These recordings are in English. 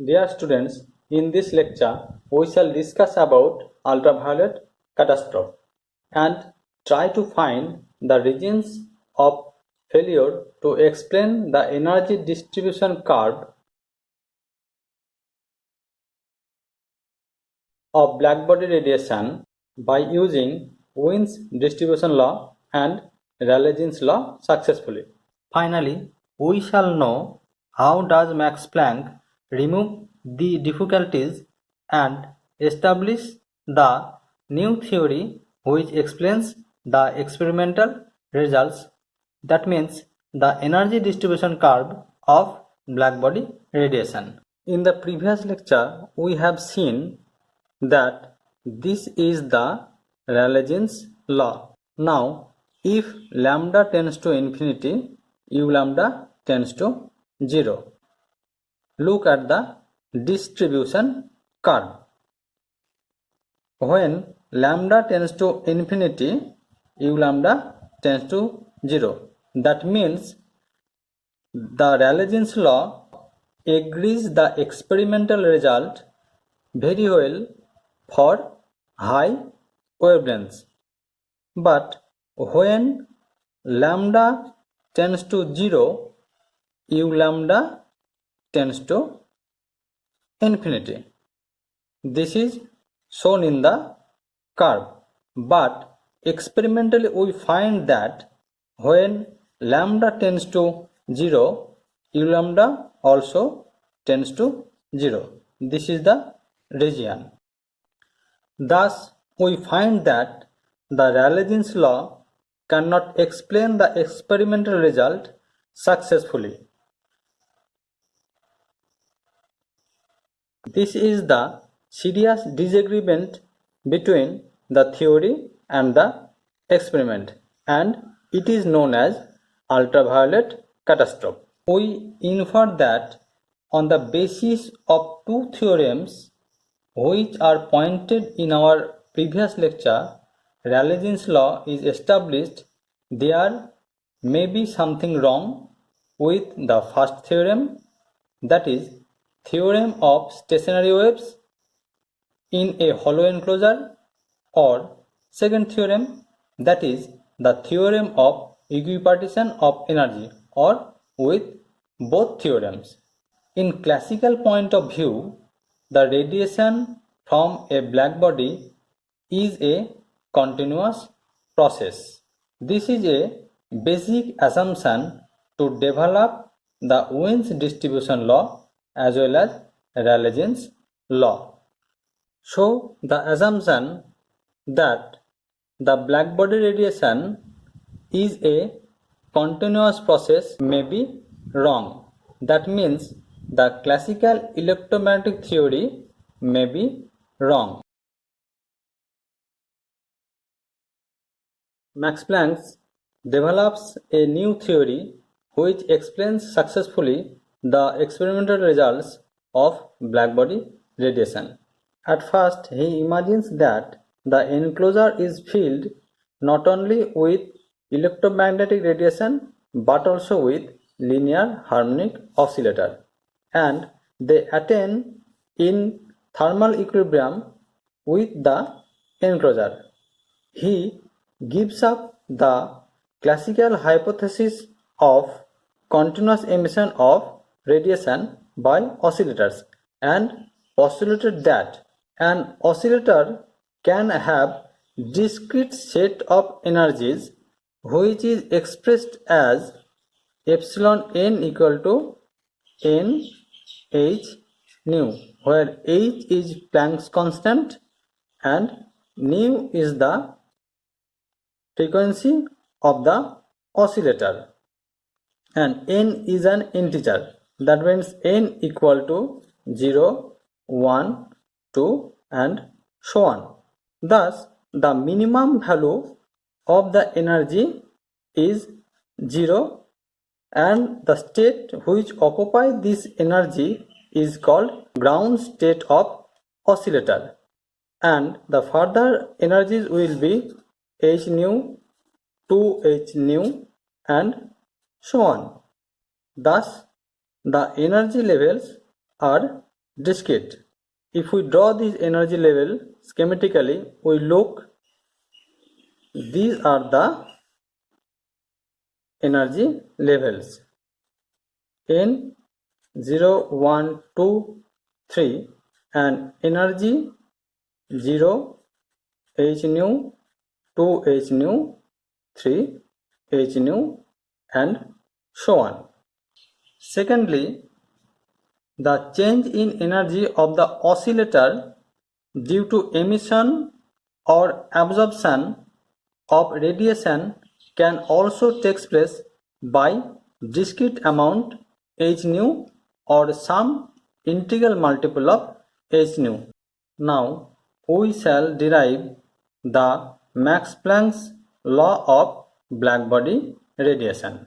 Dear students, in this lecture we shall discuss about ultraviolet catastrophe and try to find the reasons of failure to explain the energy distribution curve of blackbody radiation by using Wien's distribution law and Rayleigh's law successfully. Finally, we shall know how does Max Planck remove the difficulties and establish the new theory which explains the experimental results, that means the energy distribution curve of blackbody radiation. In the previous lecture, we have seen that this is the Rayleigh's law. Now, if lambda tends to infinity, u lambda tends to 0. Look at the distribution curve. When lambda tends to infinity, u lambda tends to 0. That means the Rayleigh's law agrees the experimental result very well for high wavelengths. But when lambda tends to 0, u lambda tends to infinity. This is shown in the curve. But experimentally we find that when lambda tends to 0, u lambda also tends to 0. This is the region. Thus, we find that the Rayleigh's law cannot explain the experimental result successfully. This is the serious disagreement between the theory and the experiment, and it is known as ultraviolet catastrophe. We infer that on the basis of two theorems which are pointed in our previous lecture, Rayleigh's law is established, there may be something wrong with the first theorem, that is, theorem of stationary waves in a hollow enclosure, or second theorem, that is, the theorem of equipartition of energy, or with both theorems. In classical point of view, the radiation from a blackbody is a continuous process. This is a basic assumption to develop the Wien's distribution law as well as Rayleigh's law. So, the assumption that the blackbody radiation is a continuous process may be wrong. That means the classical electromagnetic theory may be wrong. Max Planck develops a new theory which explains successfully the experimental results of blackbody radiation. At first, he imagines that the enclosure is filled not only with electromagnetic radiation but also with linear harmonic oscillator, and they attain in thermal equilibrium with the enclosure. He gives up the classical hypothesis of continuous emission of radiation by oscillators and postulated that an oscillator can have discrete set of energies which is expressed as epsilon n equal to n h nu, where h is Planck's constant and nu is the frequency of the oscillator, and n is an integer, that means n equal to 0, 1, 2 and so on. Thus, the minimum value of the energy is 0, and the state which occupies this energy is called ground state of oscillator, and the further energies will be h nu, 2h nu and so on. Thus, the energy levels are discrete. If we draw this energy level schematically, we look, these are the energy levels n 0, 1, 2, 3 and energy 0 h nu, 2 h nu, 3 h nu and so on. Secondly, the change in energy of the oscillator due to emission or absorption of radiation can also take place by discrete amount h nu or some integral multiple of h nu. Now we shall derive the Max Planck's law of blackbody radiation.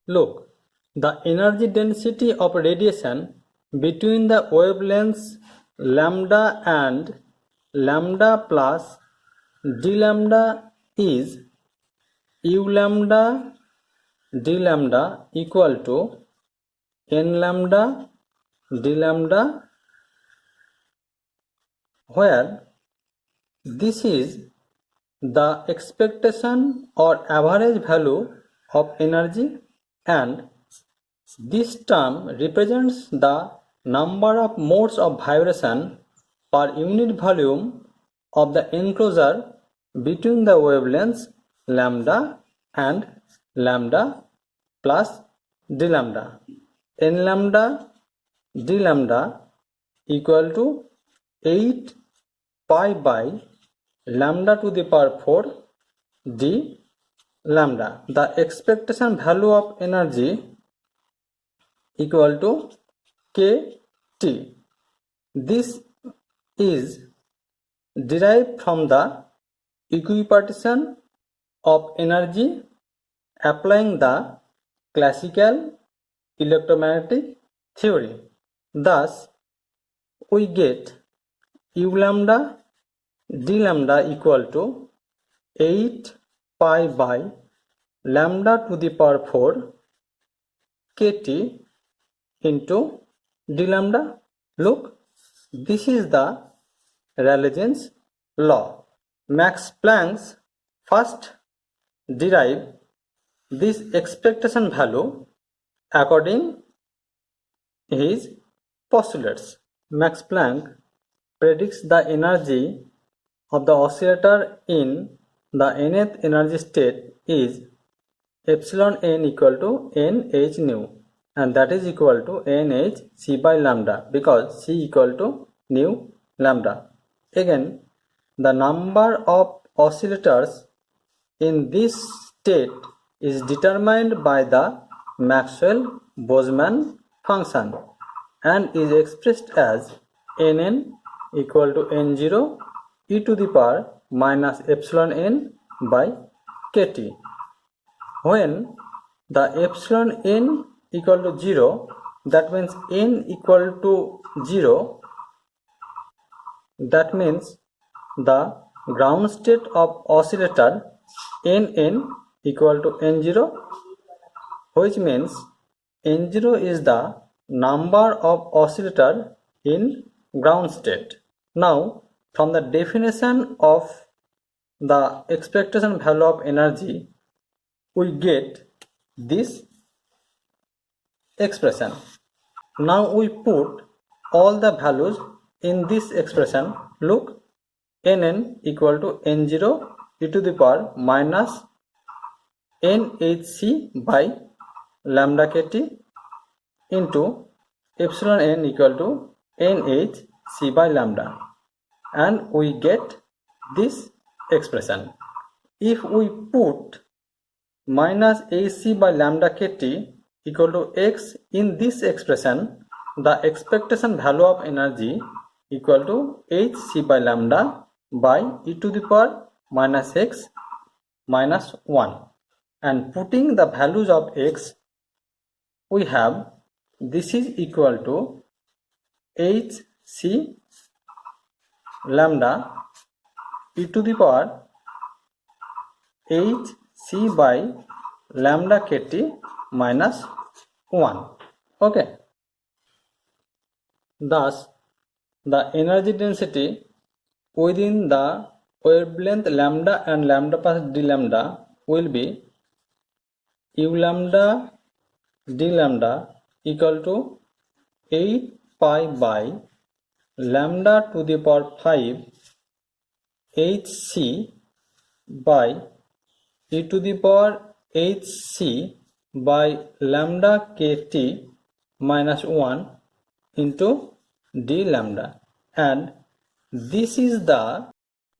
Look, the energy density of radiation between the wavelengths lambda and lambda plus d lambda is u lambda d lambda equal to n lambda d lambda, where this is the expectation or average value of energy and this term represents the number of modes of vibration per unit volume of the enclosure between the wavelengths lambda and lambda plus d lambda. N lambda d lambda equal to 8 pi by lambda to the power 4 d lambda. The expectation value of energy equal to kT. This is derived from the equipartition of energy applying the classical electromagnetic theory. Thus, we get u lambda d lambda equal to 8 pi by lambda to the power 4 kT into d lambda. Look, this is the Rayleigh's law. Max Planck first derived this expectation value according his postulates. Max Planck predicts the energy of the oscillator in the nth energy state is epsilon n equal to nh nu, and that is equal to nh c by lambda because c equal to nu lambda. Again, the number of oscillators in this state is determined by the Maxwell-Boltzmann function and is expressed as nn equal to n0 e to the power minus epsilon n by kt. When the epsilon n equal to 0, that means n equal to 0, that means the ground state of oscillator nn equal to n0, which means n0 is the number of oscillator in ground state. Now, from the definition of the expectation value of energy, we get this expression. Now we put all the values in this expression. Look, nn equal to n0 e to the power minus nhc by lambda kt into epsilon n equal to nh c by lambda, and we get this expression. If we put minus hc by lambda kt equal to x in this expression, the expectation value of energy equal to hc by lambda by e to the power minus x minus 1, and putting the values of x, we have this is equal to hc lambda e to the power hc by lambda kt minus 1. Okay. Thus, the energy density within the wavelength lambda and lambda plus d lambda will be u lambda d lambda equal to 8 pi by lambda to the power 5 hc by e to the power hc by lambda kt minus 1 into d lambda, and this is the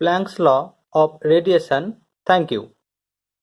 Planck's law of radiation. Thank you.